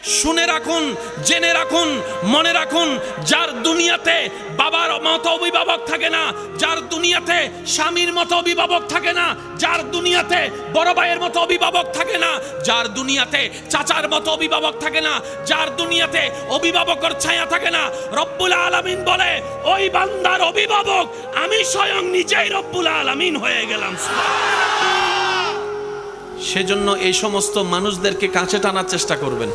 শুনে রাখুন, জেনে রাখুন, মনে রাখুন, যার দুনিয়াতে বাবার মতো অভিভাবক থাকে না, যার দুনিয়াতে স্বামীর মতো অভিভাবক থাকে না, যার দুনিয়াতে বড় ভাইয়ের মতো অভিভাবক থাকে না, যার দুনিয়াতে চাচার মতো অভিভাবক থাকে না, যার দুনিয়াতে অভিভাবকের ছায়া থাকে না, রব্বুল আলামিন বলে ওই বান্দার অভিভাবক আমি স্বয়ং নিজেই রব্বুল আলামিন হয়ে গেলাম। সেজন্য এই সমস্ত মানুষদেরকে কাছে টানার চেষ্টা করবেন।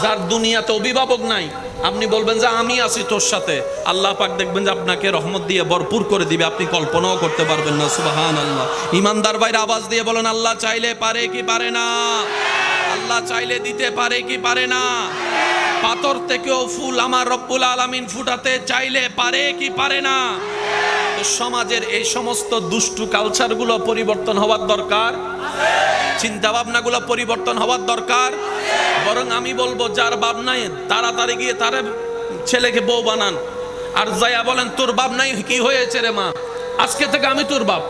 যার দুনিয়াতে অভিভাবক নাই, আপনি বলবেন যে আমি আছি তোর সাথে, আল্লাহ পাক দেখবেন যে আপনাকে রহমত দিয়ে ভরপুর করে দিবে, আপনি কল্পনাও করতে পারবেন না। সুবহানাল্লাহ। ইমানদার ভাইরা আওয়াজ দিয়ে বলেন, আল্লাহ চাইলে পারে কি পারে না? আল্লাহ চাইলে দিতে পারে কি পারে না? পাথর থেকেও ফুল আমার রব্বুল আলামিন ফুটাতে চাইলে পারে কি পারে না? তো সমাজের এই সমস্ত দুষ্টু কালচারগুলো পরিবর্তন হওয়ার দরকার, চিন্তা ভাবনাগুলো পরিবর্তন হওয়ার দরকার। বরং আমি বলবো যার বাপ নাই তাড়াতাড়ি গিয়ে তার ছেলেকে বউ বানান, আর যাইয়া বলেন তোর বাপ নাই, কি হয়েছে রে মা, আজকে থেকে আমি তোর বাপ,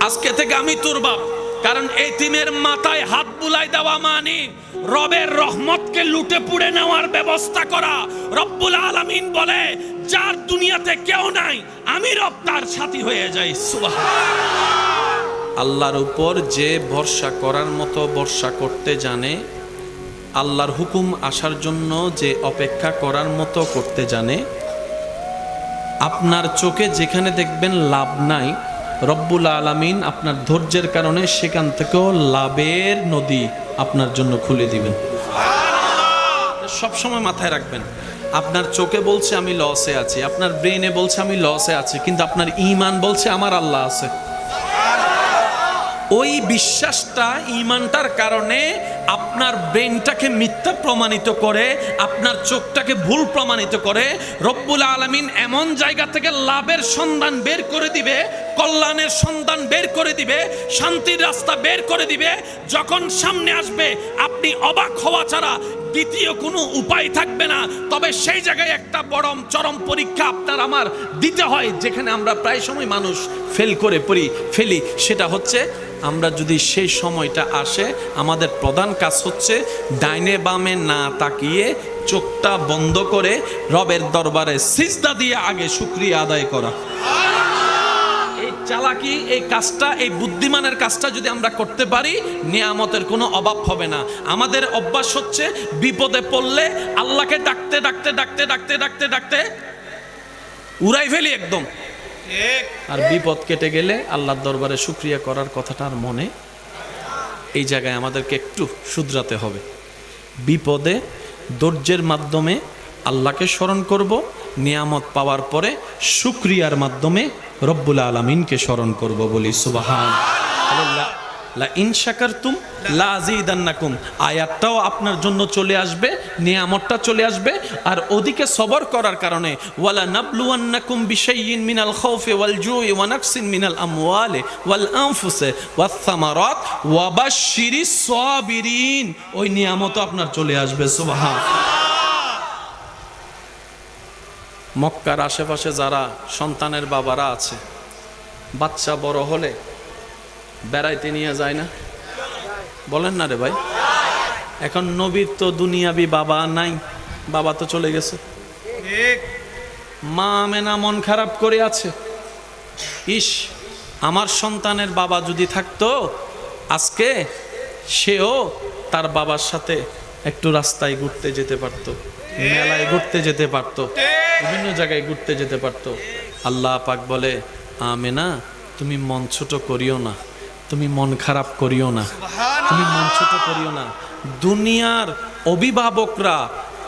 আজকে থেকে আমি তোর বাপ। কারণ এতিমের মাথায় হাত বুলাই দেওয়া মানে রবের রহমতকে লুটে পুড়ে নেওয়ার ব্যবস্থা করা। রব্বুল আলামিন বলে যার দুনিয়াতে কেউ নাই, আমি রব তার সাথী হয়ে যাই। সুবহানাল্লাহ। আল্লাহর উপর যে ভরসা করার মতো ভরসা করতে জানে, আল্লাহর হুকুম আসার জন্য যে অপেক্ষা করার মতো করতে জানে, আপনার চোখে যেখানে দেখবেন লাভ নাই, রব্বুল আলামিন আপনার ধৈর্যের কারণে সেখান থেকেও লাভের নদী আপনার জন্য খুলে দিবেন। সবসময় মাথায় রাখবেন, আপনার চোখে বলছে আমি লসে আছি, আপনার ব্রেনে বলছে আমি লসে আছি, কিন্তু আপনার ঈমান বলছে আমার আল্লাহ আছে। ওই বিশ্বাসটা, ঈমানটার কারণে আপনার ব্রেনটাকে মিথ্যা প্রমাণিত করে, আপনার চোখটাকে ভুল প্রমাণিত করে। রব্বুল আলামিন এমন জায়গা থেকে লাভের সন্ধান বের করে দিবে, কল্যাণের সন্ধান বের করে দিবে, শান্তির রাস্তা বের করে দিবে। যখন সামনে আসবে আপনি অবাক হওয়া ছাড়া দ্বিতীয় কোনো উপায় থাকবে না। তবে সেই জায়গায় একটা বড় চরম পরীক্ষা আপনার আমার দিতে হয়, যেখানে আমরা প্রায় সময় মানুষ ফেল করে ফেলি। সেটা হচ্ছে আমরা যদি সেই সময়টা আসে, আমাদের প্রধান কাজ হচ্ছে ডাইনে বামে না তাকিয়ে চোখটা বন্ধ করে রবের দরবারে সিজদা দিয়ে আগে শুকরিয়া আদায় করা। এই চালাকি, এই কাজটা, এই বুদ্ধিমানের কাজটা যদি আমরা করতে পারি, নিয়ামতের কোনো অভাব হবে না। আমাদের অভ্যাস হচ্ছে বিপদে পড়লে আল্লাহকে ডাকতে ডাকতে ডাকতে ডাকতে ডাকতে ডাকতে উড়াই ফেলি একদম, আর বিপদ কেটে গেলে আল্লাহর দরবারে শুকরিয়া করার কথাটা আর মনে। এই জায়গায় আমাদেরকে একটু শুধরাতে হবে। বিপদে ধৈর্যের মাধ্যমে আল্লাহকে স্মরণ করব, নিয়ামত পাওয়ার পরে শুকরিয়ার মাধ্যমে রব্বুল আলামিনকে স্মরণ করব। বলি সুবহানাল্লাহ। লা ইন শাকারতুম লা আযীদান্নাকুম, আয়াতটাও আপনার জন্য চলে আসবে, নিয়ামতটা চলে আসবে। আর ওদিকে সবর করার কারণে ওয়ালা নাবলুওয়ান্নাকুম বিশাইইন মিনাল খাউফি ওয়াল জুই ওয়া নাকসিন মিনাল আমওয়ালি ওয়াল আনফুসি ওয়াস সামারাত ওয়া বাশশিরিস সাবিরিন, ওই নিয়ামতও আপনার চলে আসবে। সুবহানাল্লাহ। মক্কার আশেপাশে যারা সন্তানের বাবারা আছে, বাচ্চা বড় হলে বেড়াইতে নিয়ে যায় না? বলেন না রে ভাই? এখন নবীর তো দুনিয়াবি বাবা নাই, বাবা তো চলে গেছে। মা আমেনা মন খারাপ করে আছে, ইস আমার সন্তানের বাবা যদি থাকতো, আজকে সেও তার বাবার সাথে একটু রাস্তায় ঘুরতে যেতে পারতো, মেলায় ঘুরতে যেতে পারতো, বিভিন্ন জায়গায় ঘুরতে যেতে পারতো। আল্লাহ পাক বলে, আমেনা তুমি মন ছোট করিও না, তুমি মন খারাপ করিও না, তুমি মন ছোট করিও না। দুনিয়ার অভিভাবকরা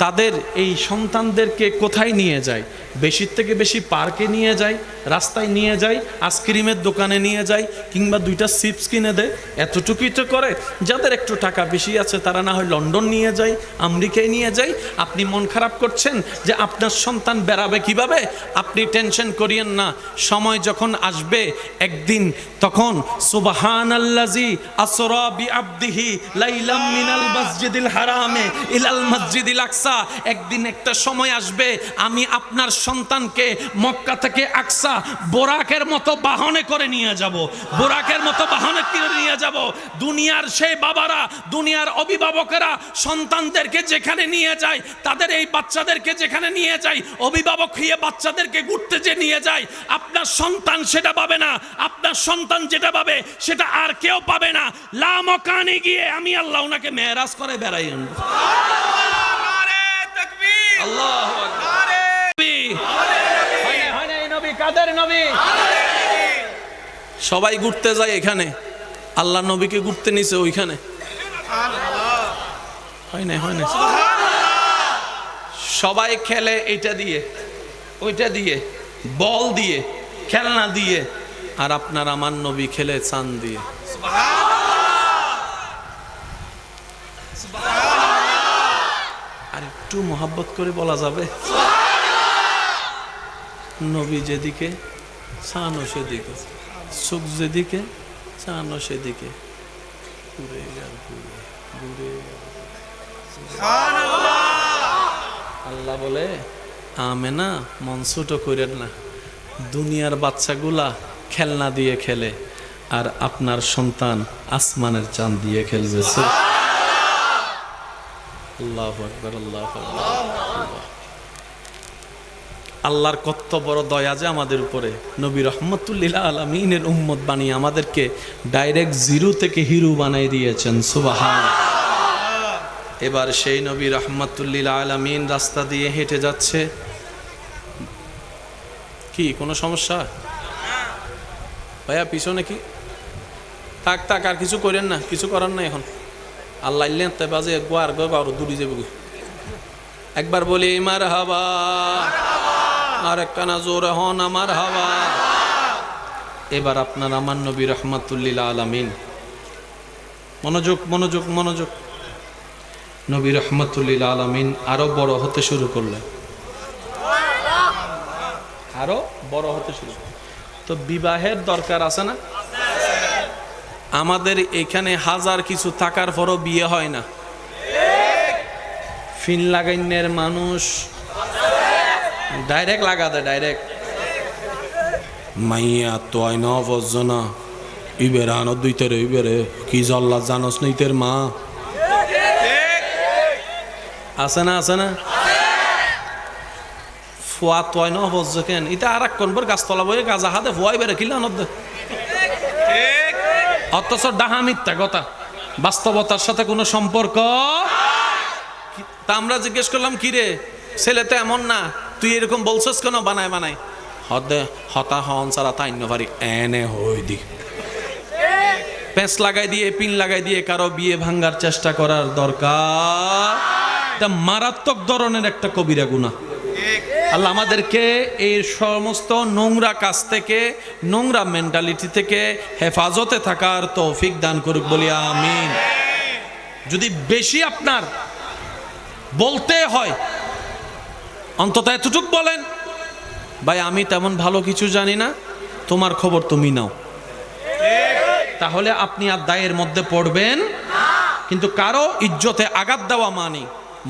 তাদের এই সন্তানদেরকে কোথায় নিয়ে যায়? বেশির থেকে বেশি পার্কে নিয়ে যায়, রাস্তায় নিয়ে যায়, আইসক্রিমের দোকানে নিয়ে যায়, কিংবা দুইটা চিপস কিনে দেয়। এতটুকুই তো করে। যাদের একটু টাকা বেশি আছে তারা না হয় লন্ডন নিয়ে যায়, আমেরিকায় নিয়ে যায়। আপনি মন খারাপ করছেন যে আপনার সন্তান বেড়াবে কিভাবে? আপনি টেনশন করিয়েন না। সময় যখন আসবে একদিন, তখন সুবহানাল্লাযী আসরা বিআবদিহি লাইলাম মিনাল মাসজিদিল হারামে ইলাল মাসজিদিল আকসা আকসা, একদিন একটা সময় আসবে আমি আপনার সন্তানকে মক্কা থেকে আকসা বোরাকের মতো বাহনে করে নিয়ে যাব, বোরাকের মতো বাহনে করে নিয়ে যাব। দুনিয়ার সেই বাবারা, দুনিয়ার অভিভাবকেরা সন্তানদেরকে যেখানে নিয়ে যায়, তাদের এই বাচ্চাদেরকে যেখানে নিয়ে যায়, অভিভাবক হয়ে বাচ্চাদেরকে ঘুরতে যে নিয়ে যায়, আপনার সন্তান সেটা পাবে না। আপনার সন্তান যেটা পাবে সেটা আর কেউ পাবে না। লামকানে গিয়ে আমি আল্লাহ ওনাকে মেরাজ করে বেড়াই আনবো। আল্লাহু আকবার। নবী কাদের নবী? সবাই ঘুরতে যায় এখানে, আল্লাহ নবীকে ঘুরতে নিছে ওইখানে। হয় না, হয় না। সবাই খেলে এটা দিয়ে ওইটা দিয়ে, বল দিয়ে, খেলনা দিয়ে, আর আপনার আমার নবী খেলে চাঁদ দিয়ে। আর একটু মোহাব্বত করে বলা যাবে, নবী যেদিকে চাঁদও সেদিকে, সুখ যেদিকে চাঁদও সেদিকে, ঘুরে ঘুরে। আল্লাহ বলে আমেনা মন ছোট করেন না, দুনিয়ার বাচ্চাগুলা খেলনা দিয়ে খেলে আর আপনার সন্তান আসমানের চাঁদ দিয়ে খেলবে। আল্লাহু আকবার, আল্লাহু আকবার। আল্লাহর কত বড় দয়া যে আমাদের উপরে, নবী রহমতুল্লিল আলামিনের উম্মত বানিয়ে আমাদেরকে ডাইরেক্ট জিরো থেকে হিরো বানাই দিয়েছেন। সুবহানাল্লাহ। এবার সেই নবী রহমতুল্লিল আলামিন রাস্তা দিয়ে হেঁটে যাচ্ছে। কি কোনো সমস্যা ভাইয়া? পিছনে কি? থাক থাক, আর কিছু করেন না, কিছু করার না এখন। আল্লাহ বাজে একবার দূরে যাবে। একবার বলি মারহাবা, আর একখানা জোরে হন আমার হাওয়া। এবার আপনার আমার নবী রহমতুল্লিল আলামিন, মনোযোগ মনোযোগ মনোযোগ, নবী রহমতুল্লিল আলামিন আরো বড় হতে শুরু করলেন, আরো বড় হতে শুরু। তো বিবাহের দরকার আছে না? আমাদের এখানে হাজার কিছু থাকার পরও বিয়ে হয় না। ফিন লাগাইনের মানুষ ডাইরেক্ট লাগা দেয়, ডাইরেক্ট মাইয়া তো আই ন বজনা ইবের আনো দুইতে রে ইবেরে কি জল্লা জানোস নইতের মা আছে না, আছে না? ফুয়া তোয় ন বজ কেন এটা আর এক কোনবার গাছতলা বয়ে গাজা হাতে ফুয়াই বেড়ে কিলা নদ, অথচ ডাহা মিথ্যা কথা, বাস্তবতার সাথে কোনো সম্পর্ক। তা আমরা জিজ্ঞেস করলাম কি রে ছেলে তো এমন না, তুই এরকম বলছস কেন? বানায় বানায় হদে হতা হন সারা তাই পারি এনে হই দি পেঁচ লাগাই দিয়ে পিন লাগাই দিয়ে কারো বিয়ে ভাঙ্গার চেষ্টা করার দরকার। এটা মারাত্মক ধরনের একটা কবিরা গুনাহ। আল্লাহ আমাদেরকে এই সমস্ত নোংরা কাজ থেকে, নোংরা মেন্টালিটি থেকে হেফাজতে থাকার তৌফিক দান করুক বলি আমিন। যদি বেশি আপনার বলতে হয় অন্তত এতটুক বলেন, ভাই আমি তেমন ভালো কিছু জানি না, তোমার খবর তুমি নাও, তাহলে আপনি আর দায়ের মধ্যে পড়বেন। কিন্তু কারো ইজ্জতে আঘাত দেওয়া মানি।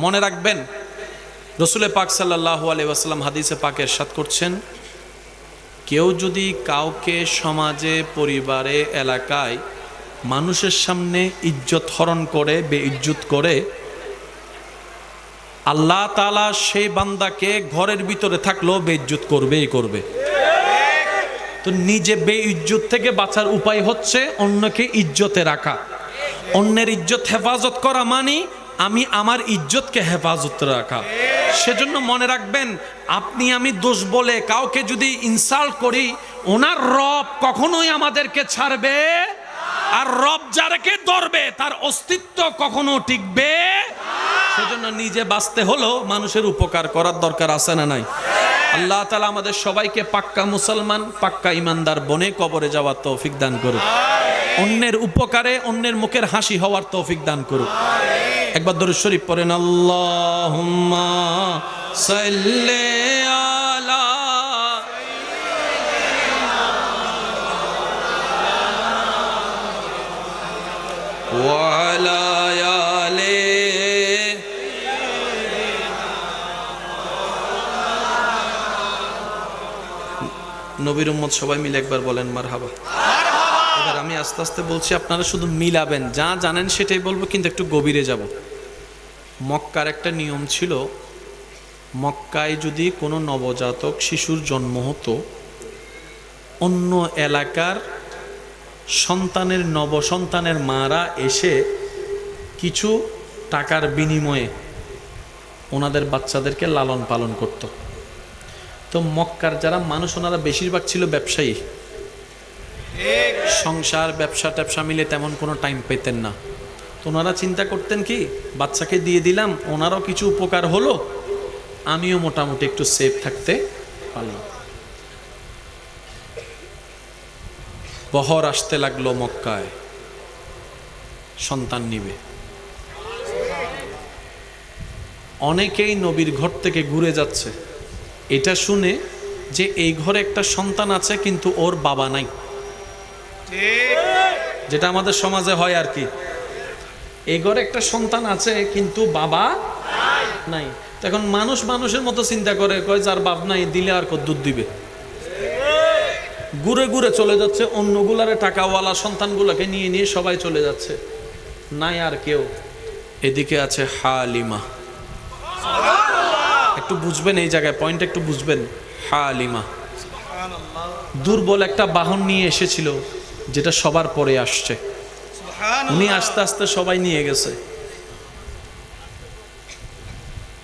মনে রাখবেন রাসূল পাক সাল্লাল্লাহু আলাইহি ওয়াসাল্লাম হাদিসে পাকে ইরশাদ করছেন, কেউ যদি কাউকে সমাজে, পরিবারে, এলাকায় মানুষের সামনে ইজ্জত হরণ করে, বেইজ্জত করে, আল্লাহ তাআলা সেই বান্দাকে ঘরের ভিতরে থাকলেও বেইজ্জত করবেই করবে। তো নিজে বেইজ্জত থেকে বাঁচার উপায় হচ্ছে অন্যকে ইজ্জতে রাখা। অন্যের ইজ্জত হেফাজত করা মানে আমি আমার ইজ্জতকে হেফাজত রাখা। সেজন্য মনে রাখবেন, আপনি আমি দোষ বলে কাউকে যদি ইনসাল্ট করি, ওনার রব কখনোই আমাদেরকে ছাড়বে, আর রব যারাকে ধরবে তার অস্তিত্ব কখনো টিকবে। সেজন্য নিজে বাঁচতে হলো মানুষের উপকার করার দরকার আছে না নাই? আল্লাহ তাআলা আমাদের সবাইকে পাক্কা মুসলমান, পাক্কা ইমানদার বনে কবরে যাওয়ার তৌফিক দান করুক। অন্যের উপকারে, অন্যের মুখের হাসি হওয়ার তৌফিক দান করুক। একবার দরুদ শরীফ পড়েন, আল্লাহুম্মা সাল্লি আলা ওয়া আলা আলি নবীর উম্মত সবাই মিলে একবার বলেন মারহাবা। এবার আমি আস্তে আস্তে বলছি, আপনারা শুধু মিলাবেন, যা জানেন সেটাই বলবো, কিন্তু একটু গভীরে যাব। মক্কার একটা নিয়ম ছিল, মক্কায় যদি কোনো নবজাতক শিশুর জন্ম হতো, অন্য এলাকার সন্তানের নবসন্তানের মারা এসে কিছু টাকার বিনিময়ে ওনাদের বাচ্চাদেরকে লালন পালন করত। তো মক্কার যারা মানুষ, ওনারা বেশিরভাগ ছিল ব্যবসায়ী, সংসার ব্যবসা ট্যাবসা মিলে তেমন কোনো টাইম পেতেন না। তো ওনারা চিন্তা করতেন কি, বাচ্চাকে দিয়ে দিলাম, ওনারও কিছু উপকার হলো, আমিও মোটামুটি একটু সেফ থাকতে পারলাম। বহর আসতে লাগলো মক্কায়, সন্তান নিবে। অনেকেই নবীর ঘর থেকে ঘুরে যাচ্ছে এটা শুনে যে এই ঘরে একটা সন্তান আছে কিন্তু ওর বাবা নাই, যেটা আমাদের সমাজে হয় আর কি। এই ঘরে একটা সন্তান আছে কিন্তু বাবা নাই। এখন মানুষ মানুষের মতো চিন্তা করে, কয় যার বাপ নাই দিলে আর কদ্দুর দিবে, ঘুরে ঘুরে চলে যাচ্ছে, অন্যগুলারে টাকাওয়ালা সন্তানগুলোকে নিয়ে নিয়ে সবাই চলে যাচ্ছে, নাই আর কেউ। এদিকে আছে হালিমা, একটু বুঝবেন এই জায়গায় পয়েন্ট, একটু বুঝবেন। হালিমা দুর্বল একটা বাহন নিয়ে এসেছিল, যেটা সবার পরে আসছে, উনি আস্তে আস্তে সবাই নিয়ে গেছে।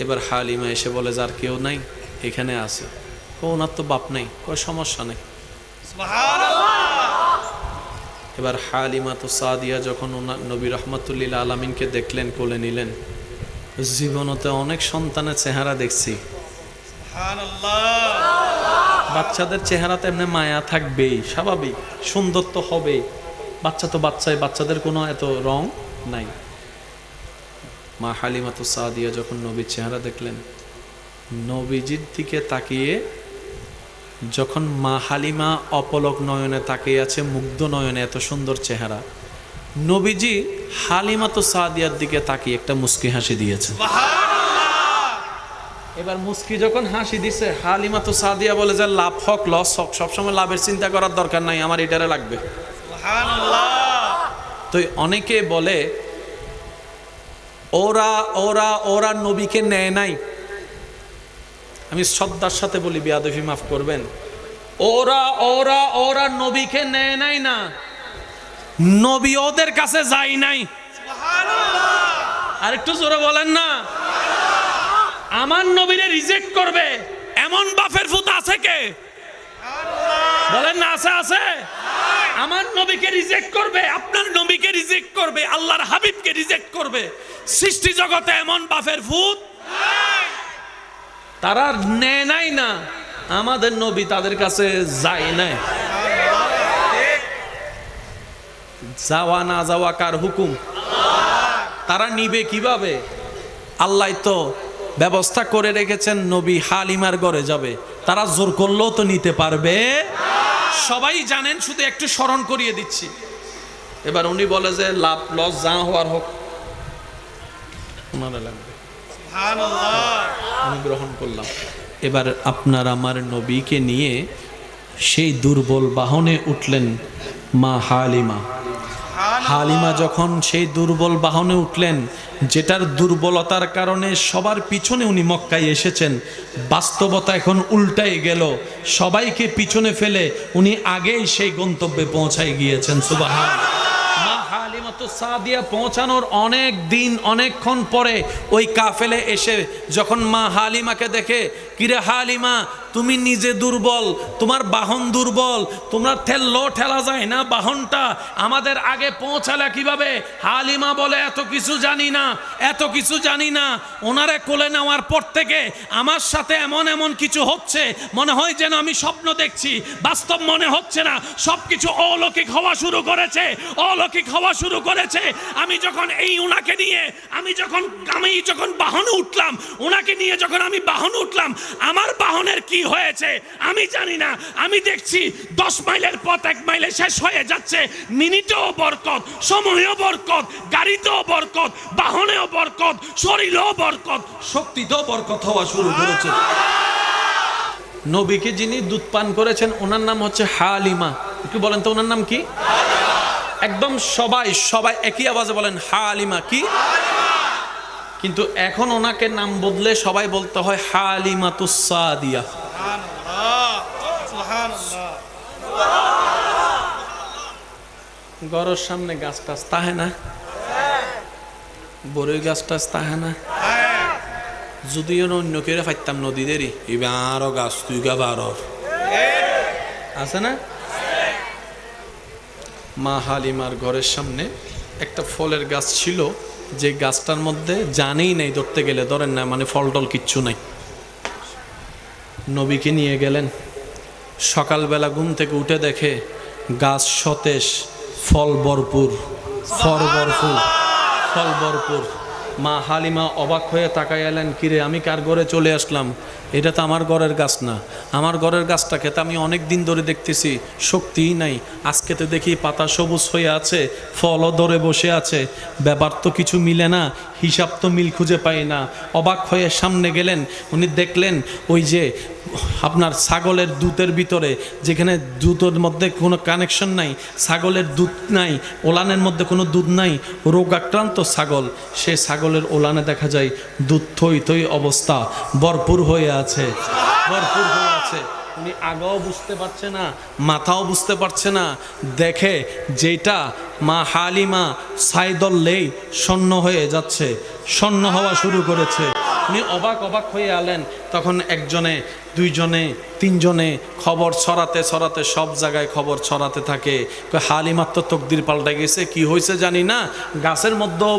এবার হালিমা এসে বলে, যার কেউ নাই এখানে আছে, ওনার তো বাপ নাই, কোনো সমস্যা নেই। এবার হালিমা তো সাদিয়া যখন ওনার নবী রহমতুল্লিল আলামিনকে দেখলেন, কোলে নিলেন, জীবনতে অনেক সন্তানের চেহারা দেখছি, বাচ্চাদের চেহারাতে এমনি মায়া থাকবেই, স্বাভাবিক, সুন্দর তো হবেই, বাচ্চা তো বাচ্চাই, বাচ্চাদের কোনো এত রং নাই। মা হালিমা তো সাদিয়া যখন নবীর চেহারা দেখলেন, নবীজির দিকে তাকিয়ে যখন মা হালিমা অপলক নয়নে তাকিয়ে আছে, মুগ্ধ নয়নে, এত সুন্দর চেহারা, নবীজি হালিমা তো সাদিয়ার দিকে তাকিয়ে একটা মুস্কি হাসি দিয়েছে। এবার মুস্কি যখন হাসি দিছে, হালিমা তো সাদিয়া বলে যে লাভ হোক লস হোক, সবসময় লাভের চিন্তা করার দরকার নাই, আমার এটারে লাগবে। তো অনেকে বলে ওরা ওরা ওরা নবীকে নেয় নাই, আমি শ্রদ্ধার সাথে বলি, বেয়াদবি মাফ করবেন, ওরা ওরা ওরা নবীকে নেয় নাই না, নবী ওদের কাছে যায় নাই। আর একটু জোরে বলেন না। আমার নবীরে রিজেক্ট করবে এমন বাপের ফুত আছে কে? বলেন না, আছে আছে। আমার নবীকে রিজেক্ট করবে, আপনার নবীকে রিজেক্ট করবে, আল্লাহর হাবিবকে রিজেক্ট করবে, সৃষ্টি জগতে এমন বাপের ফুত তারা নেয় নাই না, আমাদের নবী তাদের কাছে যায় নাই। যাওয়া না যাওয়া কার হুকুম? তারা নিবে কিভাবে? আল্লাহ তো ব্যবস্থা করে রেখেছেন, নবী হালিমার ঘরে যাবে, তারা জোর করলেও তো নিতে পারবে। সবাই জানেন, শুধু একটু স্মরণ করিয়ে দিচ্ছি। এবার উনি বলে যে লাভ লস যা হওয়ার হোক, ওনারা লাগবে, আমি গ্রহণ করলাম। এবার আপনার আমার নবীকে নিয়ে সেই দুর্বল বাহনে উঠলেন মা হালিমা। হালিমা যখন সেই দুর্বল বাহনে উঠলেন, যেটার দুর্বলতার কারণে সবার পিছনে উনি মক্কায় এসেছেন, বাস্তবতা এখন উল্টাই গেল, সবাইকে পিছনে ফেলে উনি আগেই সেই গন্তব্যে পৌঁছায় গিয়েছেন। সুবহানাল্লাহ। মা হালিমা তো সাদিয়া পৌঁছানোর অনেক দিন অনেকক্ষণ পরে ওই কাফেলে এসে যখন মা হালিমাকে দেখে, কিরে হালিমা তুমি নিজে দুর্বল, তোমার বাহন দুর্বল, তোমার ঠেললো ঠেলা যায় না বাহনটা, আমাদের আগে পৌঁছালে কিভাবে? হালিমা বলে এত কিছু জানি না, এত কিছু জানি না। ওনারে কোলে নেওয়ার পর থেকে আমার সাথে এমন এমন কিছু হচ্ছে, মনে হয় যেন আমি স্বপ্ন দেখছি, বাস্তব মনে হচ্ছে না, সবকিছু অলৌকিক হওয়া শুরু করেছে, অলৌকিক হওয়া শুরু করেছে। আমি যখন এই উনাকে নিয়ে আমি যখন বাহনে উঠলাম, ওনাকে নিয়ে যখন আমি বাহনে উঠলাম, আমার বাহনের কি হয়েছে আমি জানি না। আমি দেখছি 10 মাইলের পথ 1 মাইলে শেষ হয়ে যাচ্ছে। মিনিটেও বরকত, সময়ও বরকত, গাড়িতেও বরকত, বাহনেও বরকত, শরীরেও বরকত, শক্তিতেও বরকত হওয়া শুরু করেছে। নবীকে যিনি দুধ পান করেছেন ওনার নাম হচ্ছে হালিমা। একটু বলেন তো ওনার নাম কি? একদম সবাই সবাই একই আওয়াজে বলেন হালিমা। কি? কিন্তু এখন ওনাকে নাম বদলে সবাই বলতে হয় হালিমাতুস সাদিয়া। ঘরের সামনে গাছ টাছ তাহে না, বড়ই গাছ টাছ তাহে না, যদিও অন্য কেউ ফাইতাম নদীদেরই এবারও গাছ তুই গাবার আছে না। মা হালিমার ঘরের সামনে একটা ফলের গাছ ছিল, যে গাছটার মধ্যে জানেই নেই, ধরতে গেলে ধরেন না, মানে ফল টল কিচ্ছু নাই। নবীকে নিয়ে গেলেন, সকালবেলা ঘুম থেকে উঠে দেখে গাছ সতেজ, ফল ভরপুর, ফল ভরপুর, ফল ভরপুর। মা হালিমা অবাক হয়ে তাকায় এলেন, কিরে আমি কার ঘরে চলে আসলাম? এটা তো আমার ঘরের গাছ না। আমার ঘরের গাছটাকে তো আমি অনেক দিন ধরে দেখতেছি, শক্তিই নাই। আজকে তো দেখি পাতা সবুজ হয়ে আছে, ফলও ধরে বসে আছে, ব্যাপার তো কিছু মিলে না, হিসাব তো মিল খুঁজে পাই না। অবাক হয়ে সামনে গেলেন, উনি দেখলেন ওই যে আপনার ছাগলের দুধের ভিতরে, যেখানে দুধের মধ্যে কোনো কানেকশন নাই, ছাগলের দুধ নাই, ওলানের মধ্যে কোনো দুধ নাই, রোগাক্রান্ত ছাগল, সে ছাগলের ওলানে দেখা যায় দুধ থই থই অবস্থা, ভরপুর হয়ে আছে, ভরপুর হয়ে আছে। উনি আগাও বুঝতে পারছে না, মাথাও বুঝতে পারছে না। দেখে যেটা মা হালিমা সাইদল্লেই স্বর্ণ হয়ে যাচ্ছে, স্বর্ণ হওয়া শুরু করেছে। উনি অবাক অবাক হয়ে আলেন। তখন একজনে, দুইজনে, তিনজনে খবর ছড়াতে ছড়াতে সব জায়গায় খবর ছড়াতে থাকে, হালিমার তো তকদির পাল্টে গেছে, কি হয়েছে জানি না, গাছের মধ্যেও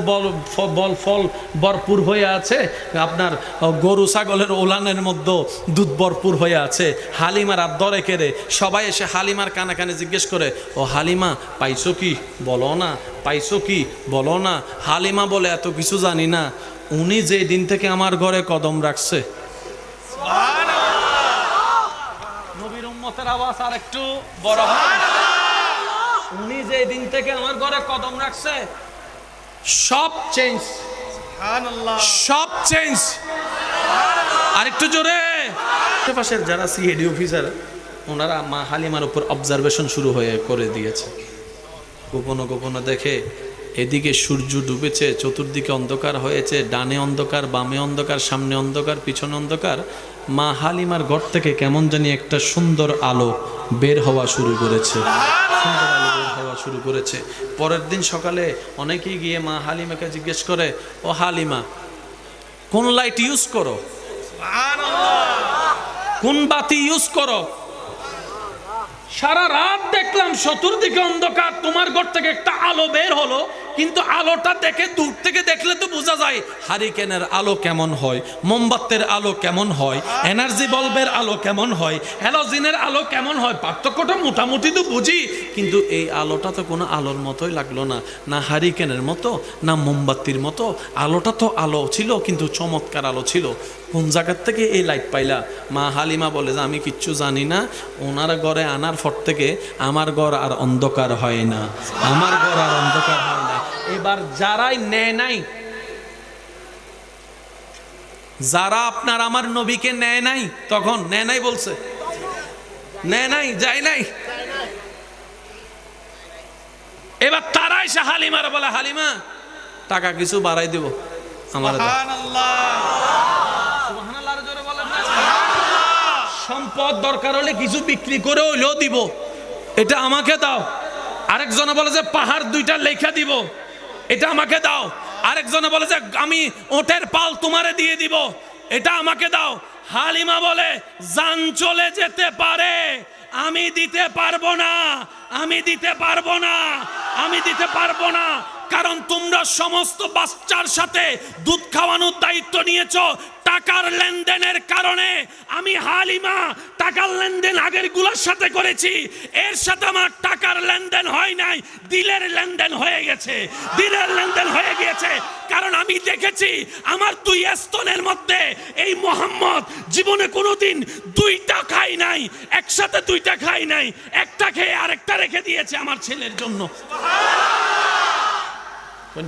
ফল ভরপুর হয়ে আছে, আপনার গরু ছাগলের ওলানের মধ্যেও দুধ ভরপুর হয়ে আছে। হালিমার আর দরে কেড়ে সবাই এসে হালিমার কানে কানে জিজ্ঞেস করে, ও হালিমা পাইছো কি বলো না, পাইছো কি বলো না। হালিমা বলে এত কিছু জানি না, উনি যে দিন থেকে আমার ঘরে কদম রাখছে। নবীর উম্মতের আওয়াজ আর একটু বড় হয়। উনি যে দিন থেকে আমার ঘরে কদম রাখছে, সব চেঞ্জ, সব চেঞ্জ। আর একটু জোরে। আশেপাশের যারা সিএডি অফিসার, ওনারা মা হালিমার উপর অবজারভেশন শুরু হয়ে করে দিয়েছে। গোপনে গোপনে দেখে এদিকে সূর্য ডুবেছে, চতুর্দিকে অন্ধকার হয়েছে, ডানে অন্ধকার, বামে অন্ধকার, সামনে অন্ধকার, পিছনে অন্ধকার। মা হালিমার ঘর থেকে কেমন জানি একটা সুন্দর আলো বের হওয়া শুরু করেছে, সুন্দর আলো বের হওয়া শুরু করেছে। পরের দিন সকালে অনেকেই গিয়ে মা হালিমাকে জিজ্ঞেস করে, ও হালিমা কোন লাইট ইউজ করো, কোন বাতি ইউজ করো? সারা রাত দেখলাম চতুর্দিকে অন্ধকার, তোমার ঘর থেকে একটা আলো বের হলো, কিন্তু আলোটা দেখে দূর থেকে দেখলে তো বোঝা যায় হারিকেনের আলো কেমন হয়, মোমবাতির আলো কেমন হয়, এনার্জি বাল্বের আলো কেমন হয়, হ্যালোজিনের আলো কেমন হয়, পার্থক্যটা মোটামুটি তো বুঝি। কিন্তু এই আলোটা তো কোনো আলোর মতোই লাগলো না, না হারিকেনের মতো, না মোমবাতির মতো। আলোটা তো আলো ছিল, কিন্তু চমৎকার আলো ছিল। কোন জায়গার থেকে এই লাইট পাইলা? মা হালিমা বলে যে আমি কিচ্ছু জানি না, ওনার ঘরে আনার পর থেকে আমার ঘর আর অন্ধকার হয় না, আমার ঘর আর অন্ধকার হয় না। এবার যারাই নেয় নাই, যারা আপনার আমার নবীকে নেয় নাই, তখন নেয় নাই বলছে, নেয় নাই, যায় নাই। এবার তারা এসে হালিমার বলে, হালিমা টাকা কিছু বাড়াই দেব আমার, সম্পদ দরকার হলে কিছু বিক্রি করে হইলেও দিব, এটা আমাকে দাও। আরেকজনে বলে যে পাহাড় দুইটা লেখা দিব, এটা আমাকে দাও। আরেকজনে বলে যে আমি ওটের পাল তোমারে দিয়ে দিব, এটা আমাকে দাও। হালিমা বলে জান চলে যেতে পারে, আমি দিতে পারবো না, আমি দিতে পারবো না, আমি দিতে পারবো না। কারণ তোমরা সমস্ত বাচ্চার সাথে দুধ খাওয়ানোর দায়িত্ব নিয়েছো টাকার লেনদেনের কারণে। আমি হালিমা টাকার লেনদেন আগের গুলার সাথে করেছি, এর সাথে আমার টাকার লেনদেন হয় নাই, দিলের লেনদেন হয়ে গেছে, দিলের লেনদেন হয়ে গিয়েছে। কারণ আমি দেখেছি আমার দুই স্তনের মধ্যে এই মোহাম্মদ জীবনে কোনোদিন দুইটা খাই নাই, একসাথে দুইটা খাই নাই, একটা খেয়ে আরেকটা রেখে দিয়েছে আমার ছেলের জন্য।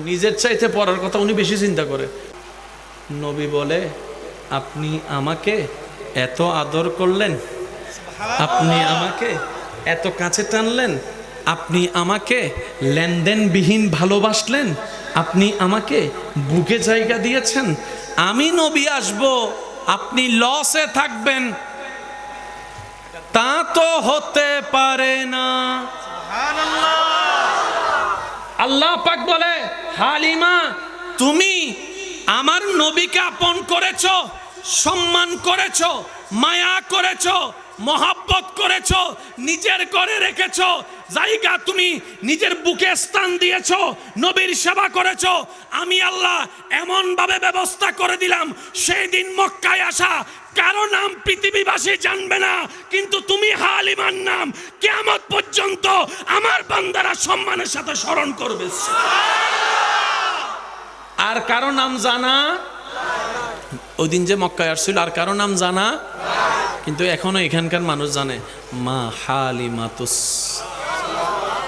নিজের চাইতে পড়ার কথা উনি বেশি চিন্তা করে। নবী বলে আপনি আমাকে এত আদর করলেন, আপনি আমাকে এত কাছে টানলেন, আপনি আমাকে লেনদেনবিহীন ভালোবাসলেন, আপনি আমাকে বুকে জায়গা দিয়েছেন। আমি নবী আসব, আপনি লসে থাকবেন, তা তো হতে পারে না। আল্লাহ পাক বলে, হালিমা তুমি আমার নবীকে আপন করেছো, সম্মান করেছো, মায়া করেছো, মহাব্বত করেছো, নিজের করে রেখেছো, জায়গা তুমি নিজের বুকে স্থান দিয়েছো, নবীর সেবা করেছো। আমি আল্লাহ এমন ভাবে ব্যবস্থা করে দিলাম, সেই দিন মক্কায় আসা কারো নাম পৃথিবীবাসী জানবে না, কিন্তু তুমি হালিমার নাম কিয়ামত পর্যন্ত আমার বান্দারা সম্মানের সাথে স্মরণ করবে। আর কারো নাম জানা, ওই দিন যে মক্কায় আসছিল আর কারো নাম জানা, কিন্তু এখনো এখানকার মানুষ জানে মা হালিমাতুস।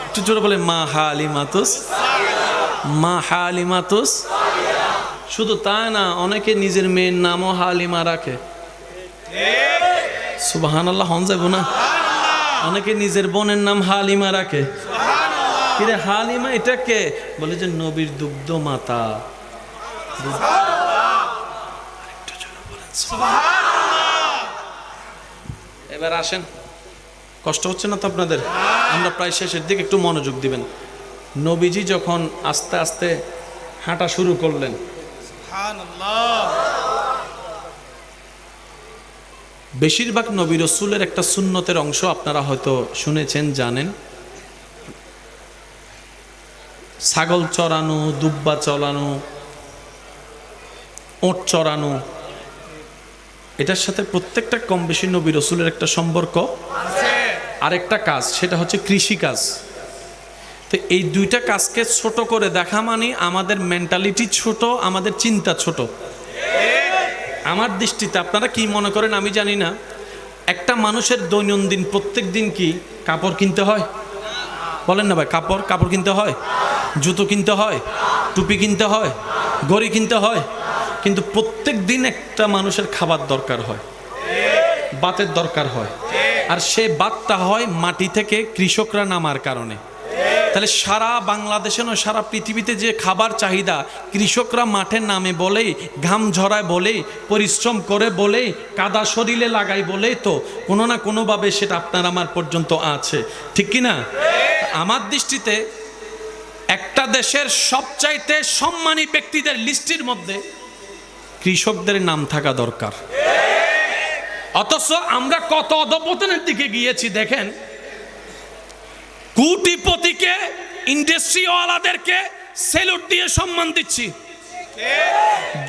একটু জোরে বলে মা হালিমাতুস, মা হালিমাতুস। শুধু তা না, অনেকে নিজের মেয়ের নামও হালিমা রাখে। সুবহানাল্লাহ, হন যাবো না? অনেকে নিজের বোনের নাম হালিমা রাখে। কিরে হালিমা এটা কে? বলে যে নবীর দুগ্ধ মাতা। এবার আসেন, কষ্ট হচ্ছে না তো আপনাদের? আমরা প্রায় শেষের দিকে, একটু মনোযোগ দিবেন। নবীজি যখন আস্তে আস্তে হাঁটা শুরু করলেন, বেশিরভাগ নবী রসুলের একটা সুন্নতের অংশ আপনারা হয়তো শুনেছেন, জানেন। ছাগল চড়ানো, দুব্বা চড়ানো, ওট চড়ানো, এটার সাথে প্রত্যেকটা কম বেশি নবী রসুলের একটা সম্পর্ক। আরেকটা কাজ, সেটা হচ্ছে কৃষি কাজ। তো এই দুইটা কাজকে ছোট করে দেখা মানে আমাদের মেন্টালিটি ছোট, আমাদের চিন্তা ছোট। আমার দৃষ্টিতে, আপনারা কি মনে করেন আমি জানি না, একটা মানুষের দৈনন্দিন প্রত্যেক দিন কি কাপড় কিনতে হয়? বলেন না ভাই, কাপড় কিনতে হয়, জুতো কিনতে হয়, টুপি কিনতে হয়, ঘড়ি কিনতে হয়, কিন্তু প্রত্যেক দিন একটা মানুষের খাবার দরকার হয়, বাতের দরকার হয়। আর সে বাতটা হয় মাটি থেকে কৃষকরা নামার কারণে। তাহলে সারা বাংলাদেশে নয়, সারা পৃথিবীতে যে খাবার চাহিদা, কৃষকরা মাঠে নামে বলেই, ঘাম ঝরায় বলেই, পরিশ্রম করে বলেই, কাদা শরীরে লাগাই বলেই তো কোনো না কোনোভাবে সেটা আপনার আমার পর্যন্ত আছে, ঠিক কি না? আমার দৃষ্টিতে একটা দেশের সবচাইতে সম্মানী ব্যক্তিদের লিস্টের মধ্যে কৃষকদের নাম থাকা দরকার। অথচ আমরা কত অধঃপতনের দিকে গিয়েছি দেখেন। কোটিপতিকে, ইন্ডাস্ট্রিওয়ালাদেরকে সেলুট দিয়ে সম্মান দিচ্ছি,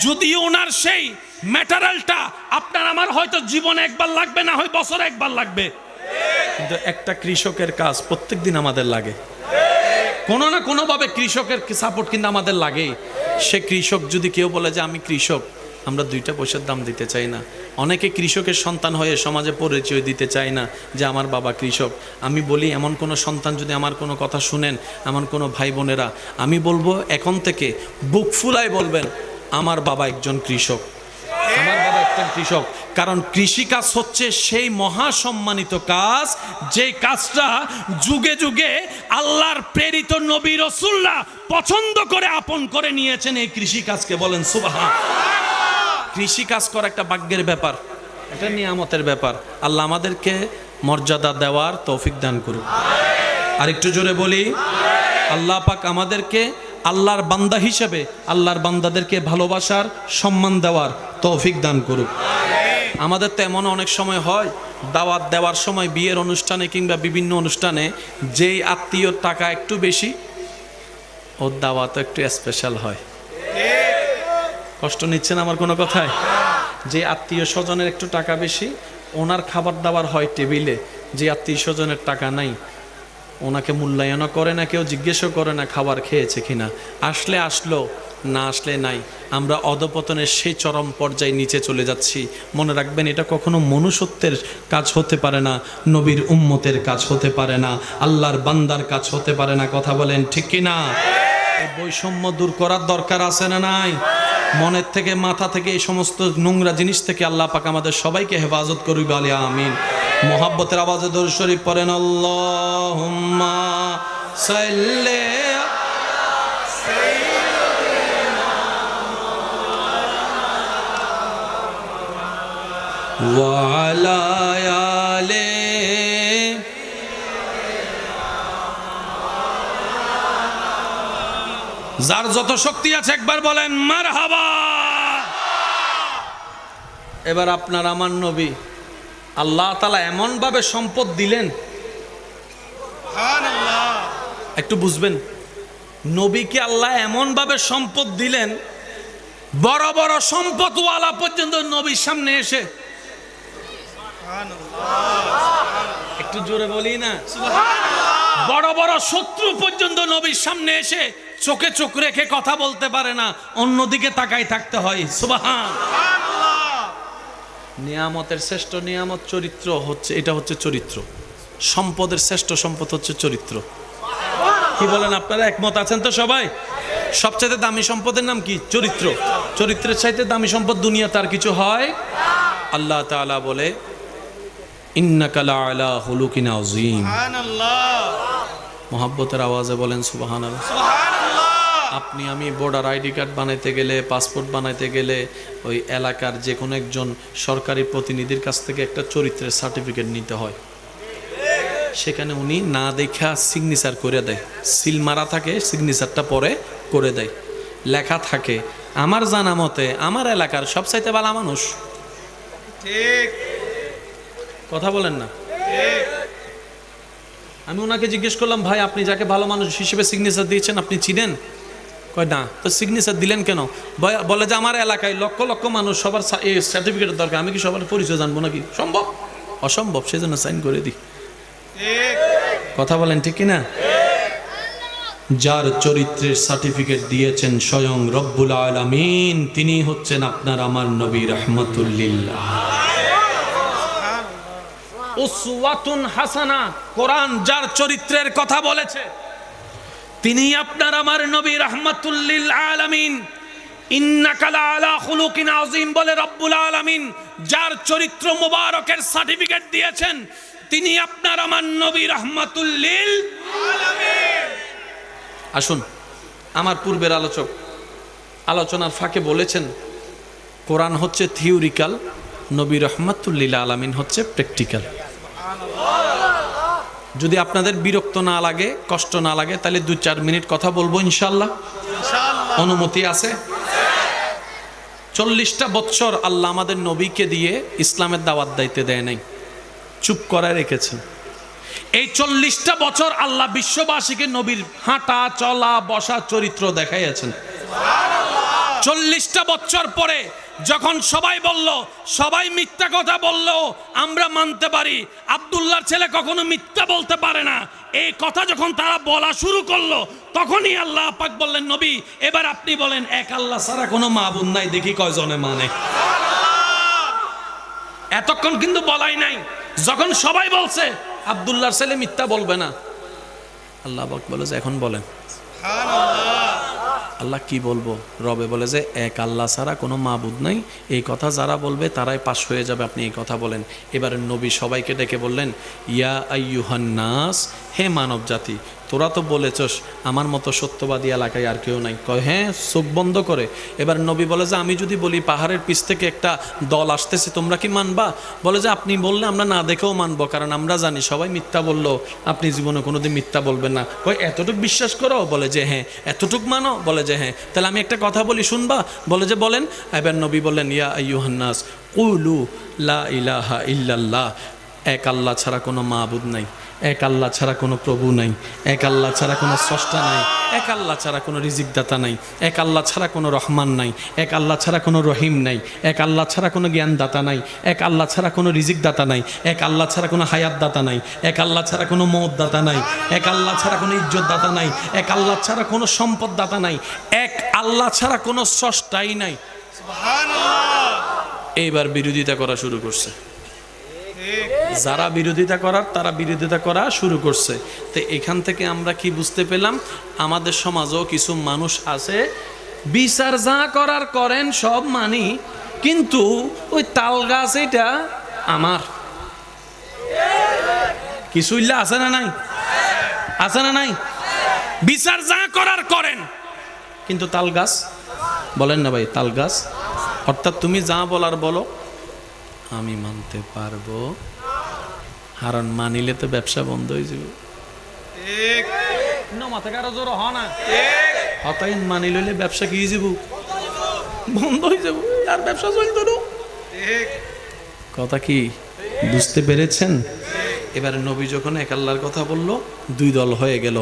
যদিও ওনার সেই ম্যাটেরিয়ালটা আপনার আমার হয়তো জীবনে একবার লাগবে, না হয় বছরে একবার লাগবে, কিন্তু একটা কৃষকের কাজ প্রত্যেক দিন আমাদের লাগে। কোনো না কোনোভাবে কৃষকের সাপোর্ট কিন্তু আমাদের লাগেই। সে কৃষক যদি কেউ বলে যে আমি কৃষক, আমরা 2টা পয়সার দাম দিতে চাই না। অনেকে কৃষকের সন্তান হয়ে সমাজে পরিচয় দিতে চায় না যে আমার বাবা কৃষক। আমি বলি, এমন কোনো সন্তান যদি আমার কোনো কথা শুনেন, আমার কোনো ভাই বোনেরা, আমি বলবো এখন থেকে বুক ফুলায় বলবেন আমার বাবা একজন কৃষক, আমার বাবা একজন কৃষক। কারণ কৃষিকাজ হচ্ছে সেই মহাসম্মানিত কাজ, যে কাজটা যুগে যুগে আল্লাহর প্রেরিত নবী রাসূলরা পছন্দ করে আপন করে নিয়েছেন এই কৃষিকাজকে। বলেন সুবহান। কৃষিকাজ করা একটা ভাগ্যের ব্যাপার, এটা নিয়ামতের ব্যাপার। আল্লাহ আমাদেরকে মর্যাদা দেওয়ার তৌফিক দান করুন। আর একটু জোরে বলি, আল্লাহ পাক আমাদেরকে আল্লাহর বান্দা হিসেবে আল্লাহর বান্দাদেরকে ভালোবাসার, সম্মান দেওয়ার তৌফিক দান করুন। আমাদের তো এমন অনেক সময় হয়, দাওয়াত দেওয়ার সময় বিয়ের অনুষ্ঠানে কিংবা বিভিন্ন অনুষ্ঠানে যেই আত্মীয়র টাকা একটু বেশি, ওর দাওয়াত একটু স্পেশাল হয়। কষ্ট নিচ্ছেন আমার কোনো কথায়? যে আত্মীয় স্বজনের একটু টাকা বেশি, ওনার খাবার দাবার হয় টেবিলে। যে আত্মীয় স্বজনের টাকা নাই, ওনাকে মূল্যায়নও করে না, কেউ জিজ্ঞেসও করে না খাবার খেয়েছে কিনা। আসলে আসলো, না আসলে নাই। আমরা অধঃপতনের সেই চরম পর্যায়ে নিচে চলে যাচ্ছি। মনে রাখবেন, এটা কখনো মনুষ্যত্বের কাজ হতে পারে না, নবীর উম্মতের কাজ হতে পারে না, আল্লাহর বান্দার কাজ হতে পারে না। কথা বলেন ঠিক কিনা? এই বৈষম্য দূর করার দরকার আছে না নাই? মনের থেকে মাথা থেকে এই সমস্ত নোংরা জিনিস থেকে আল্লাহ পাক আমাদের সবাইকে হেফাজত করুক, বলি আমিন। মোহাব্বতের আওয়াজে দরুদ শরীফ পড়েন, আল্লাহুম্মা সাল্লি ওয়া আলা আলি। যার যত শক্তি আছে একবার বলেন মারহাবা। এবার আপনার আমার নবী আল্লাহ তাআলা এমন ভাবে সম্পদ দিলেন, একটু বুঝবেন, নবীকে আল্লাহ এমন ভাবে সম্পদ দিলেন, বড় বড় সম্পদওয়ালা পর্যন্ত নবীর সামনে এসে, একটু জোরে বলি না, বড় বড় শত্রু পর্যন্ত নবীর সামনে এসে চোখে চোখ রেখে কথা বলতে পারে না, অন্যদিকে তাকাই থাকতে হয়। সুবহানাল্লাহ। নিয়ামতের শ্রেষ্ঠ নিয়ামত চরিত্র হচ্ছে, এটা হচ্ছে চরিত্র। সম্পদের শ্রেষ্ঠ সম্পদ হচ্ছে চরিত্র। কি বলেন আপনারা, একমত আছেন তো সবাই? সবচেয়ে দামি সম্পদের নাম কি? চরিত্র। চরিত্রের চাইতে দামি সম্পদ দুনিয়া তার কিছু হয়? আল্লাহ তাআলা বলে ইন্নাকা লাআলা খুলুকিন আযীম। সুবহানাল্লাহ। মোহাব্বতের আওয়াজে বলেন সুবহানাল্লাহ। আপনি আমি ভোটার আইডি কার্ড বানাইতে গেলে, পাসপোর্ট বানাইতে গেলে ওই এলাকার যে কোনো একজন সরকারি প্রতিনিধির কাছ থেকে একটা চরিত্রের সার্টিফিকেট নিতে হয়। সেখানে উনি না দেখা সিগনেচার করে দেয়, সিল মারা থাকে, সিগনেচারটা পরে করে দেয়, লেখা থাকে আমার জানা মতে আমার এলাকার সবচাইতে ভালো মানুষ। ঠিক কথা বলেন না? আমি ওনাকে জিজ্ঞেস করলাম, ভাই আপনি যাকে ভালো মানুষ হিসেবে সিগনেচার দিয়েছেন আপনি চিনেন? কয় না। তো সিগনেচার দিলেন কেন? বলে যে আমার এলাকায় লক্ষ লক্ষ মানুষ, সবার এই সার্টিফিকেটের দরকার, আমি কি সবার পরিচয় জানবো নাকি? সম্ভব? অসম্ভব, সেজন্য সাইন করে দিই। কথা বলেন ঠিক কিনা? যার চরিত্রের সার্টিফিকেট দিয়েছেন স্বয়ং রব্বুল আলামিন, তিনি হচ্ছেন আপনার আমার নবী রাহমাতুল লিল উসওয়াতুন হাসানা। কোরআন যার চরিত্রের কথা বলেছে তিনি আপনার আমার নবী রাহমাতুল লিল আলামিন। ইন্নাকা লাআলা খুলুকিন আযীম বলে রব্বুল আলামিন যার চরিত্র মুবারকের সার্টিফিকেট দিয়েছেন তিনি আপনার আমার নবী রাহমাতুল লিল আলামিন। আসুন, আমার পূর্বের আলোচক আলোচনার ফাঁকে বলেছেন কোরআন হচ্ছে থিওরিক্যাল, নবী রাহমাতুল লিল আলামিন হচ্ছে প্র্যাকটিক্যাল। যদি আপনাদের বিরক্ত না লাগে, কষ্ট না লাগে, তাহলে 2-4 মিনিট কথা বলবো ইনশাআল্লাহ। অনুমতি আছে? 40টা বছর আল্লাহ আমাদের নবীকে দিয়ে ইসলামের দাওয়াত দিতে দেয় নাই, চুপ করে রেখেছেন। এই 40টা বছর আল্লাহ বিশ্ববাসীকে নবীর হাঁটা চলা বসা চরিত্র দেখাইয়াছেন। 40টা বছর পরে যখন সবাই বলল, সবাই মিথ্যা কথা বলল, আমরা মানতে পারি আব্দুল্লাহর ছেলে কখনো মিথ্যা বলতে পারে না, এই কথা যখন তারা বলা শুরু করলো তখনই আল্লাহ পাক বললেন, নবী এবার আপনি বলেন এক আল্লাহ ছাড়া কোনো মাবুদ নাই, দেখি কয়জনে মানে। এতক্ষণ কিন্তু বলাই নাই। যখন সবাই বলছে আব্দুল্লাহর ছেলে মিথ্যা বলবে না, আল্লাহ পাক বলে যে এখন বলেন। আল্লাহ কি বলবো? রবে বলে যে এক আল্লাহ ছাড়া কোনো মাবুদ নাই, এই কথা যারা বলবে তারাই পাশ হয়ে যাবে, আপনি এই কথা বলেন। এবার নবী সবাইকে ডেকে বললেন, ইয়া আইয়ুহান নাস, হে মানব জাতি, তোরা তো বলেছস আমার মতো সত্যবাদী এলাকায় আর কেউ নাই। কয় হ্যাঁ, চোখ বন্ধ করে। এবার নবী বলে যে আমি যদি বলি পাহাড়ের পিছ থেকে একটা দল আসতেছে, তোমরা কি মানবা? বলে যে আপনি বললে আমরা না দেখেও মানবো, কারণ আমরা জানি সবাই মিথ্যা বললো, আপনি জীবনে কোনোদিন মিথ্যা বলবেন না। কয় এতটুক বিশ্বাস করো? বলে যে হ্যাঁ। এতটুক মানো? বলে যে হ্যাঁ। তাহলে আমি একটা কথা বলি, শুনবা? বলে যে বলেন। এবার নবী বললেন, ইয়া আইয়ুহান নাস কুলু লা ইলাহা ইল্লাল্লাহ, এক আল্লাহ ছাড়া কোনো মাবুদ নাই, এক আল্লাহ ছাড়া কোনো প্রভু নাই, এক আল্লাহ ছাড়া কোনো স্রষ্টা নাই, এক আল্লাহ ছাড়া কোনো রিজিকদাতা নাই, এক আল্লাহ ছাড়া কোনো রহমান নাই, এক আল্লাহ ছাড়া কোনো রহিম নাই, এক আল্লাহ ছাড়া কোনো জ্ঞানদাতা নাই, এক আল্লাহ ছাড়া কোনো রিজিকদাতা নাই, এক আল্লাহ ছাড়া কোনো হায়াতদাতা নাই, এক আল্লাহ ছাড়া কোনো মওতদাতা নাই, এক আল্লাহ ছাড়া কোনো ইজ্জতদাতা নাই, এক আল্লাহ ছাড়া কোনো সম্পদদাতা নাই, এক আল্লাহ ছাড়া কোনো স্রষ্টাই নাই। সুবহানাল্লাহ। এইবার বিরোধিতা করা শুরু করছে। যারা বিরোধিতা করার তারা বিরোধিতা করা শুরু করছে। তো এখান থেকে আমরা কি বুঝতে পেলাম? আমাদের সমাজেও কিছু মানুষ আছে বিচার যা করার করেন সব মানি, কিন্তু ওই তাল গাছ এটা আমার। কিছু ইল্লা আছে না নাই? আছে না নাই? বিচার যা করার করেন, কিন্তু তাল গাছ বলেন না ভাই, তাল গাছ অর্থাৎ তুমি যা বলার বলো, আমি মানতে পারবো, কারণ মানিলে তো ব্যবসা বন্ধ হয়ে যাবে। মাথা কারো জোর হ না, হতাই মানি লইলে ব্যবসা কি যাব, বন্ধ হয়ে যাব, আর ব্যবসা চলতো না। কথা কি বুঝতে পেরেছেন? এবারে নবী যখন এক আল্লাহর কথা বলল, দুই দল হয়ে গেল,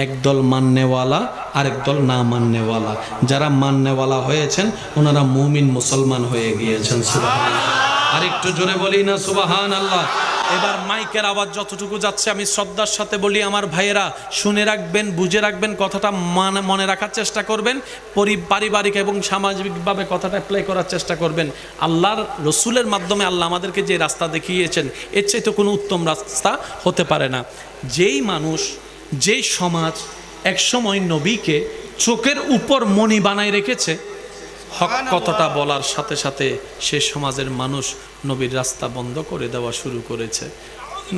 এক দল মাননেওয়ালা আর এক দল না মাননেওয়ালা। যারা মাননেওয়ালা হয়েছেন ওনারা মুমিন মুসলমান হয়ে গিয়েছেন। সুবহানাল্লাহ। আর একটু জোরে বলি না সুবহানাল্লাহ। এবার মাইকের আওয়াজ যতটুকু যাচ্ছে আমি শ্রদ্ধার সাথে বলি, আমার ভাইয়েরা শুনে রাখবেন, বুঝে রাখবেন, কথাটা মনে রাখার চেষ্টা করবেন, পারিবারিক এবং সামাজিকভাবে কথাটা অ্যাপ্লাই করার চেষ্টা করবেন। আল্লাহর রসুলের মাধ্যমে আল্লাহ আমাদেরকে যে রাস্তা দেখিয়েছেন, এর চাইতে কোনো উত্তম রাস্তা হতে পারে না। যেই মানুষ, যেই সমাজ একসময় নবীকে চোখের উপর মণি বানায় রেখেছে, হক কথাটা বলার সাথে সাথে সে সমাজের মানুষ নবীর রাস্তা বন্ধ করে দেওয়া শুরু করেছে,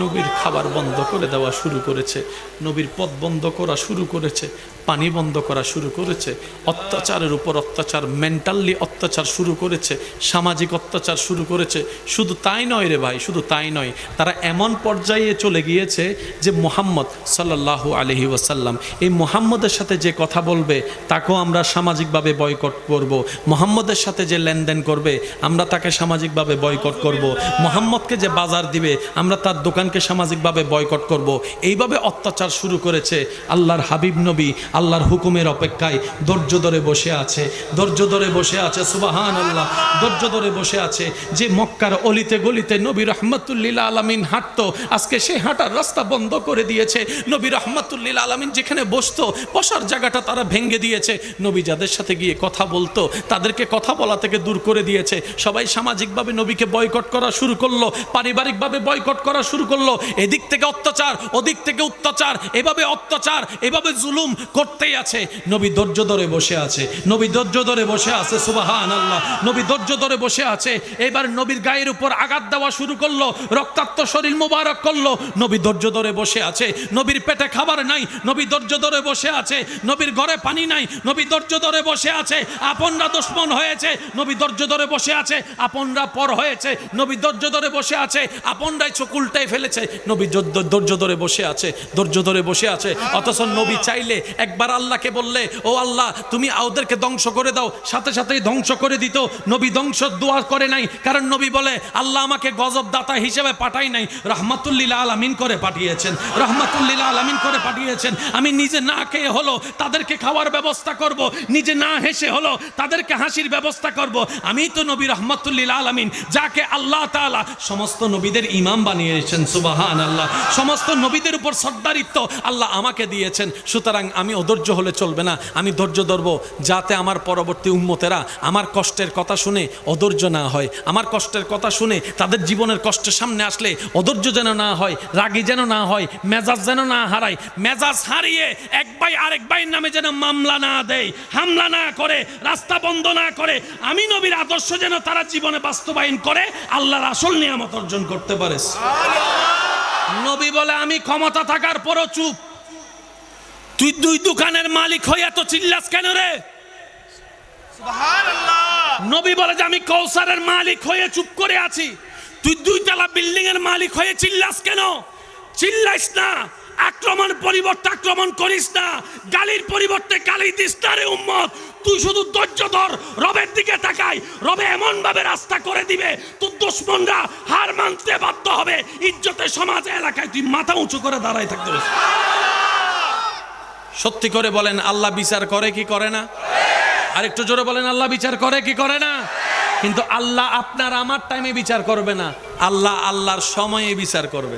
নবীর খাবার বন্ধ করে দেওয়া শুরু করেছে, নবীর পথ বন্ধ করা শুরু করেছে, পানি বন্ধ করা শুরু করেছে, অত্যাচারের উপর অত্যাচার, মেন্টালি অত্যাচার শুরু করেছে, সামাজিক অত্যাচার শুরু করেছে। শুধু তাই নয় রে ভাই, শুধু তাই নয়, তারা এমন পর্যায়ে চলে গিয়েছে যে মুহাম্মদ সাল্লাল্লাহু আলাইহি ওয়াসাল্লাম, এই মুহাম্মদের সাথে যে কথা বলবে তাকেও আমরা সামাজিকভাবে বয়কট করব। মুহাম্মদের সাথে যে লেনদেন করবে আমরা তাকে সামাজিকভাবে বয়কট করব। মুহাম্মদকে যে বাজার দিবে আমরা তার দোকানকে সামাজিকভাবে বয়কট করব। এইভাবে অত্যাচার শুরু করেছে। আল্লাহর হাবিব নবী আল্লাহর হুকুমের অপেক্ষায় ধৈর্য ধরে বসে আছে, ধৈর্য ধরে বসে আছে। সুবহানাল্লাহ। ধৈর্য ধরে বসে আছে। যে মক্কার অলিতে গলিতে নবী রাহমাতুল লিল আলামিন হাঁটতো, আজকে সে হাঁটার রাস্তা বন্ধ করে দিয়েছে। নবী রাহমাতুল লিল আলামিন যেখানে বসতো, বসার জায়গাটা তারা ভেঙে দিয়েছে। নবী যাদের সাথে গিয়ে কথা বলতো তাদেরকে কথা বলা থেকে দূর করে দিয়েছে। সবাই সামাজিকভাবে নবীকে বয়কট করা শুরু করলো, পারিবারিকভাবে বয়কট করা শুরু করলো। এদিক থেকে অত্যাচার, ওদিক থেকে অত্যাচার, এভাবে অত্যাচার, এভাবে জুলুম করতেই আছে। নবী ধৈর্য ধরে বসে আছে, নবী ধৈর্য ধরে বসে আছে। সুবহানাল্লাহ। নবী ধৈর্য ধরে বসে আছে। এবার নবীর গায়ের উপর আঘাত দেওয়া শুরু করলো, রক্তাক্ত শরীর মোবারক করলো। নবী ধৈর্য ধরে বসে আছে। নবীর পেটে খাবার নাই, নবী ধৈর্য ধরে বসে আছে। নবীর ঘরে পানি নাই, নবী ধৈর্য ধরে বসে আছে। আপনরা দুশমন হয়েছে, নবী ধৈর্য ধরে বসে আছে। আপনরা পর হয়েছে, নবী ধৈর্য ধরে বসে আছে। আপনরাই চোখ উল্টাই ফেলেছে, নবী ধৈর্য ধরে বসে আছে, ধৈর্য ধরে বসে আছে। অথচ নবী চাইলে একবার আল্লাহকে বললে, ও আল্লাহ তুমি ওদেরকে ধ্বংস করে দাও, সাথে সাথেই ধ্বংস করে দিত। নবী ধ্বংস দোয়া করে নাই, কারণ নবী বলে আল্লাহ আমাকে গজব দাতা হিসেবে পাঠাই নাই, রাহমাতুল লিল আলামিন করে পাঠিয়েছেন, রাহমাতুল লিল আলামিন করে পাঠিয়েছেন। আমি নিজে না খেয়ে হলো তাদেরকে খাওয়ার ব্যবস্থা করব, নিজে না হেসে হলো তাদেরকে হাসির ব্যবস্থা করব। আমি তো নবী রাহমাতুল লিল আলামিন, যাকে আল্লাহ তাআলা সমস্ত নবীদের ইমাম বানিয়েছেন। সুবহানাল্লাহ। সমস্ত নবীদের উপর সর্দারিত্ব আল্লাহ আমাকে দিয়েছেন। সুতরাং আমি অধৈর্য হলে চলবে না, আমি ধৈর্য ধরবো, যাতে আমার পরবর্তী উম্মতেরা আমার কষ্টের কথা শুনে অধৈর্য না হয়, আমার কষ্টের কথা শুনে তাদের জীবনের কষ্টের সামনে আসলে অধৈর্য যেন না হয়, রাগী যেন না হয়, মেজাজ যেন না হারায়। মেজাজ হারিয়ে এক ভাই আরেক ভাইয়ের নামে যেন মামলা না দেয়, হামলা না করে, রাস্তা বন্ধ না করে। আমি নবীর আদর্শ যেন তারা জীবনে বাস্তবায়ন করে আল্লাহর আসল নিয়ামত অর্জন করতে পারে। নবী বলে আমি ক্ষমতা থাকার পরও চুপ। তুই দুই দোকানের মালিক হয়ে এত চিল্লাস কেন রে? সুবহানাল্লাহ। নবী বলে যে আমি কৌসারের মালিক হয়ে চুপ করে আছি, তুই দুইতলা বিল্ডিং এর মালিক হয়ে চিল্লাস কেন? চিল্লাইস না, আক্রমণ পরিবর্তে আক্রমণ করিস না, গালির পরিবর্তে গালি দিস না রে উম্মত। তুই শুধু ধৈর্য ধর, রবের দিকে তাকাই, রবে এমন ভাবে রাস্তা করে দিবে তোর দুশমনরা হার মানতে বাধ্য হবে। ইজ্জতে সমাজে এলাকায় তুই মাথা উঁচু করে দাঁড়ায় থাকতে হবে। সত্যি করে বলেন আল্লাহ বিচার করে কি করে না? আরেকটু জোরে বলেন আল্লাহ বিচার করে কি করে না? কিন্তু আল্লাহ আপনার আমার টাইমে বিচার করবে না, আল্লাহ আল্লাহর সময়ে বিচার করবে।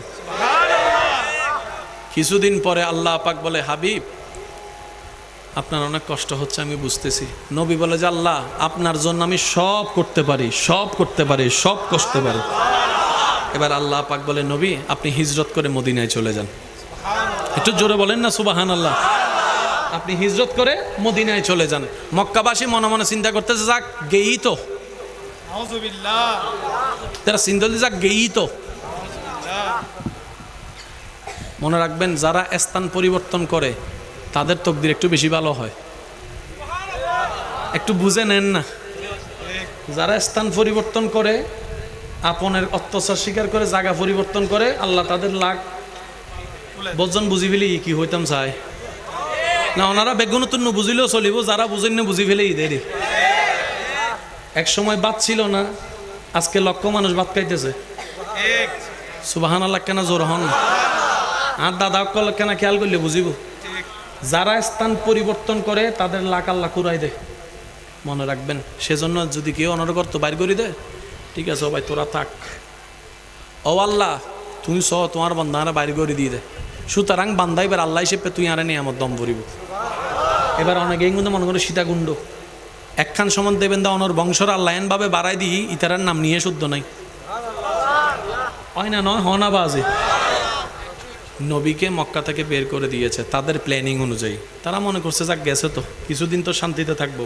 কিছুদিন পরে আল্লাহ পাক বলে হাবিব আপনার অনেক কষ্ট হচ্ছে আমি বুঝতেছি। নবী বলে যে আল্লাহ আপনার জন্য আমি সব করতে পারি, সব করতে পারি, সব করতে পারি। এবার আল্লাহ পাক বলে নবী আপনি হিজরত করে মদিনায় চলে যান। একটু জোরে বলেন না সুবহানাল্লাহ। আপনি হিজরত করে মদিনায় চলে যান। মক্কাবাসী মনে মনে চিন্তা করতেছে, যাক গেই তো, তারা সিন্ধলি যাক গেই তো। মনে রাখবেন, যারা স্থান পরিবর্তন করে তাদের তকদির একটু বেশি ভালো হয়। একটু বুঝে নেন না, যারা স্থান পরিবর্তন করে, আপনের অত্যাচার স্বীকার করে জায়গা পরিবর্তন করে, আল্লাহ তাদের লাখ বজন বুঝি ফেলি কি হইতাম চাই না। ওনারা বেগুনতুন বুঝিলেও চলিব, যারা বুঝেন না বুঝি ফেলে দেরি। এক সময় বাদ ছিল না, আজকে লক্ষ মানুষ ভাত খাইতেছে। সুবহানাল্লাহ কেন জোর হন আর দাদা কেন খেয়াল করলে বুঝিব। যারা স্থান পরিবর্তন করে তাদের লাখ আল্লাহ কুরাই দেয়, মনে রাখবেন। সেজন্য যদি কেউ অনর্গর তো বাইর করে দেয়, ঠিক আছে ও ভাই তোরা থাক, ও আল্লাহ তুই তোমার বান্দারা বাইর করে দিয়ে দে। সুতরাং বান্দা এবার আল্লাহ হিসেবে তুই আরে নিয়ে আমার দম ভরিব। এবার অনেকেই কিন্তু মনে করে সীতাকুণ্ড একখান সমান দেবেন দা অনর বংশর আল্লাহ ভাবে বাড়াই দিই, ইতারার নাম নিয়ে শুদ্ধ নাই হয় না, নয় হনা বাজে। নবীকে মক্কা থেকে বের করে দিয়েছে তাদের প্ল্যানিং অনুযায়ী। তারা মনে করছে যাক গেছে তো, কিছুদিন তো শান্তিতে থাকবো।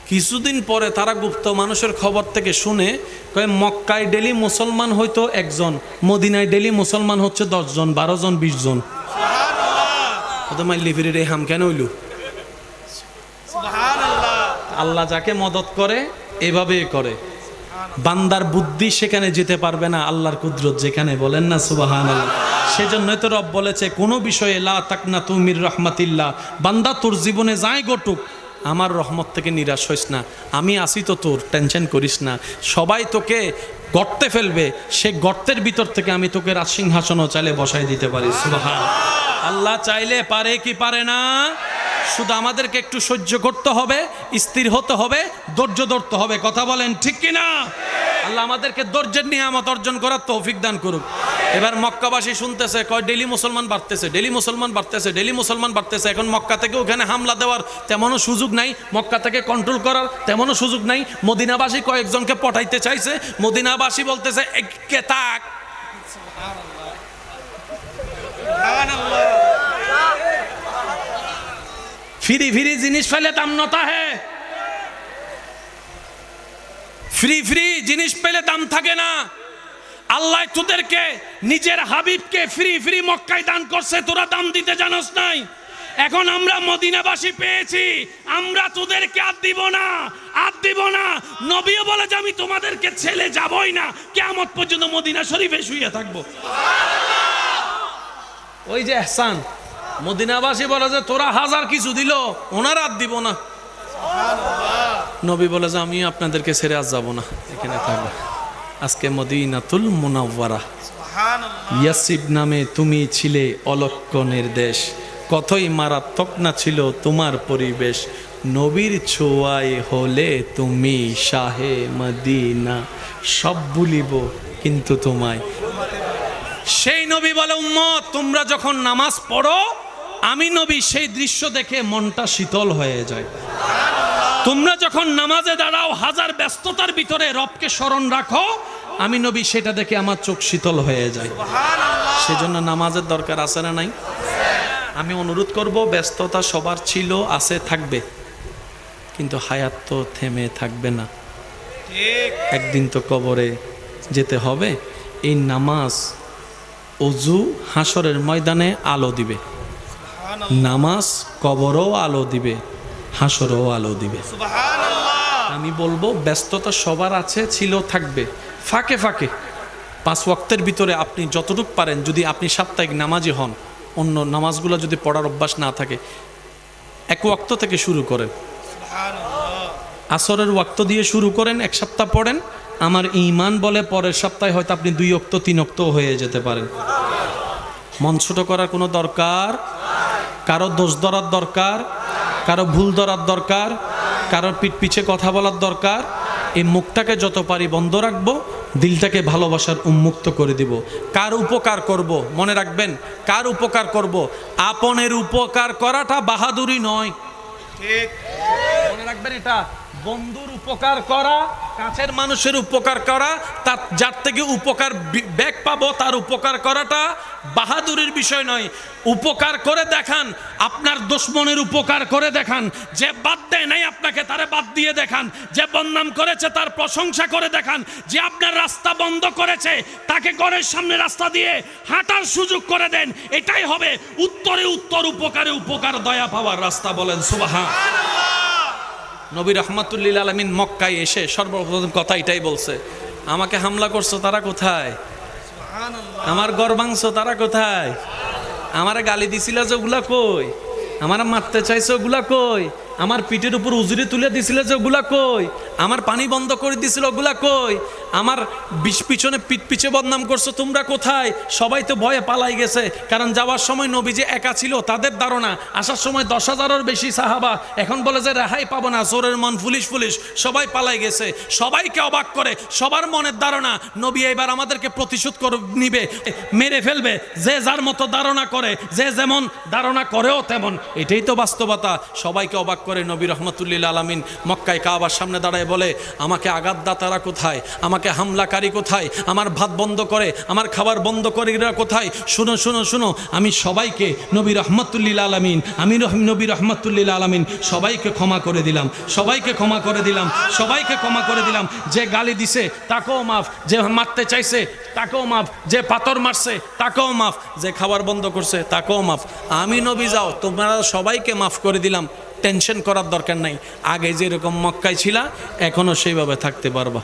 কিছুদিন পরে তারা গুপ্ত মানুষের খবর থেকে শুনে কয়ে মক্কায় ডেলি মুসলমান হয়তো একজন, মদিনায় ডেলি মুসলমান হচ্ছে 10 জন 12 জন 20 জন। মাইলি ফিরে রে হাম কেন হইল? আল্লাহ যাকে মদত করে এভাবে করে। বান্দার বুদ্ধি সেখানে যেতে পারবে না, আল্লাহর কুদরত যেখানে, বলেন না সুবহানাল্লাহ। সেজন্যই তো রব বলেছে কোনো বিষয়ে লা তাকনাতু মির রাহমাতিল্লাহ, বান্দা তোর জীবনে যাই ঘটুক আমার রহমত থেকে নিরাশ হইস না, আমি আসি তো, তোর টেনশন করিস না। সবাই তোকে গর্তে ফেলবে, সে গর্তের ভিতর থেকে আমি তোকে রাজসিংহাসনও চাইলে বসাই দিতে পারি। সুবহানাল্লাহ। আল্লাহ চাইলে পারে কি পারে না? শুধু আমাদেরকে একটু সহ্য করতে হবে, স্থির হতে হবে, ধৈর্য ধরতে হবে। কথা বলেন ঠিক কিনা? আল্লাহ আমাদেরকে ধৈর্যের নিয়ামত অর্জন করার তৌফিক দান করুক। এবার মক্কাবাসী শুনতেছে, কয় ডেলি মুসলমান বাড়তেছে, ডেলি মুসলমান বাড়তেছে, ডেলি মুসলমান বাড়তেছে। এখন মক্কা থেকে ওখানে হামলা দেওয়ার তেমনও সুযোগ নাই, মক্কা থেকে কন্ট্রোল করার তেমনও সুযোগ নাই। মদিনাবাসী কয়েকজনকে পঠাইতে চাইছে, মদিনাবাসী বলতেছে একে তাক। ফ্রি ফ্রি জিনিস পেলে দাম নতা হে, ফ্রি ফ্রি জিনিস পেলে দাম থাকে না। আল্লাহ তোদেরকে নিজের হাবিবকে ফ্রি ফ্রি মক্কায় দান করছে, তোরা দাম দিতে জানোস নাই। এখন আমরা মদিনাবাসী পেয়েছি, আমরা তোদেরকে আর দিব না, আর দিব না। নবীও বলে যে আমি তোমাদেরকে ছেড়ে যাবই না, কিয়ামত পর্যন্ত মদিনা শরীফে শুয়ে থাকবো। ওই যে ইহসান, মদিনাবাসী বলে যে তোরা হাজার কিছু দিল, ওনারা আর দিব না। নবী বলে যে আমি আপনাদেরকে ছেড়ে আজ যাব না, এখানে থাকবো। আজকে মদিনাতুল মুনাওয়ারা, ইয়াসিব নামে তুমি ছিলে অলক্ষণের দেশ, কতই মারাত্মক না ছিল তোমার পরিবেশ, নবীর ছোঁয়ায় হলে তুমি শাহে মদিনা, সব ভুলিব কিন্তু তোমায়। সেই নবী বলে উম্মত তোমরা যখন নামাজ পড়ো, আমি নবী সেই দৃশ্য দেখে মনটা শীতল হয়ে যায়। তোমরা যখন নামাজে দাঁড়াও, হাজার ব্যস্ততার ভিতরে রবকে স্মরণ রাখো, আমি নবী সেটা দেখে আমার চোখ শীতল হয়ে যায়। সেজন্য নামাজের দরকার আছে না নাই? আমি অনুরোধ করব, ব্যস্ততা সবার ছিল, আছে, থাকবে, কিন্তু হায়াত তো থেমে থাকবে না। একদিন তো কবরে যেতে হবে। এই নামাজ, অজু হাসরের ময়দানে আলো দিবে, নামাজ কবরও আলো দিবে, হাসরও আলো দিবে। আমি বলবো ব্যস্ততা সবার আছে, ছিল, থাকবে। ফাঁকে ফাঁকে 5 ওয়াক্তের ভিতরে আপনি যতটুকু পারেন, যদি আপনি সাপ্তাহিক নামাজি হন, অন্য নামাজগুলো যদি পড়ার অভ্যাস না থাকে, 1 ওয়াক্ত থেকে শুরু করেন, আসরের ওয়াক্ত দিয়ে শুরু করেন, 1 সপ্তাহ পড়েন। আমার ঈমান বলে পরের সপ্তাহে হয়তো আপনি 2 ওয়াক্ত 3 ওয়াক্ত হয়ে যেতে পারেন। মন ছোট করার কোনো দরকার, কারো দোষ ধরার দরকার, কারো ভুল ধরার দরকার, কারোর পিঠ পিছে কথা বলার দরকার। এই মুখটাকে যত পারি বন্ধ রাখবো, দিলটাকে ভালোবাসার উন্মুক্ত করে দিব। কার উপকার করব, মনে রাখবেন, কার উপকার করব? আপনের উপকার করাটা বাহাদুরি নয়, ঠিক মনে রাখবেন। এটা বন্ধুর উপকার করা, কাছের মানুষের উপকার করা, তার যার থেকে উপকার ব্যাক পাবো তার উপকার করাটা বাহাদুরির বিষয় নয়। উপকার করে দেখান, আপনার দুশমনের উপকার করে দেখান। যে বাদ দেয় নাই আপনাকে তারে বাদ দিয়ে দেখান। যে বদনাম করেছে তার প্রশংসা করে দেখান। যে আপনার রাস্তা বন্ধ করেছে তাকে ঘরের সামনে রাস্তা দিয়ে হাঁটার সুযোগ করে দেন। এটাই হবে উত্তরে উত্তর, উপকারে উপকার, দয়া পাওয়ার রাস্তা। বলেন সুবহানাল্লাহ। নবী রহমাতুল্লিল আলামিন মক্কায় এসে সর্বপ্রথম কথা এটাই বলছে, আমাকে হামলা করছো তারা কোথায়? আমার ঘর ভাঙছো তারা কোথায়? আমারে গালি দিছিল যে ওগুলা কই? আমার মারতে চাইছো ওগুলা কই? আমার পিঠের উপর উজুরি তুলে দিছিল যে ওগুলা কই? আমার পানি বন্ধ করে দিছিল ওগুলা কই? আমার পিছনে পিঠ পিছে বদনাম করছো তোমরা কোথায়? সবাই তো ভয়ে পালাই গেছে, কারণ যাওয়ার সময় নবী যে একা ছিল তাদের ধারণা, আসার সময় 10,000-এর বেশি সাহাবা। এখন বলে যে রেহাই পাবো না, জোরের মন পুলিশ পুলিশ, সবাই পালাই গেছে। সবাইকে অবাক করে সবার মনের ধারণা নবী এবার আমাদেরকে প্রতিশোধ নিবে, মেরে ফেলবে। যে যার মতো ধারণা করে, যে যেমন ধারণা করেও তেমন, এটাই তো বাস্তবতা। সবাইকে অবাক করে নবী রহমাতুল্লিল আলামিন মক্কায় কাবার সামনে দাঁড়ায় বলে, আমাকে আঘাতদাতারা কোথায়? আমাকে হামলাকারী কোথায়? আমার ভাত বন্ধ করে, আমার খাবার বন্ধ করে এরা কোথায়? শুনো শুনো শুনো, আমি সবাইকে নবী রহমাতুল্লিল আলামিন, আমি নবী রহমাতুল্লিল আলামিন সবাইকে ক্ষমা করে দিলাম, সবাইকে ক্ষমা করে দিলাম, সবাইকে ক্ষমা করে দিলাম। যে গালি দিছে তাকেও মাফ, যে মারতে চাইছে তাকেও মাফ, যে পাথর মারছে তাকেও মাফ, যে খাবার বন্ধ করছে তাকেও মাফ। আমি নবী যাও, তোমরা সবাইকে মাফ করে দিলাম, টেনশন করার দরকার নাই। আগে যেরকম মক্কায় ছিলা এখনো সেইভাবে থাকতে পারবা।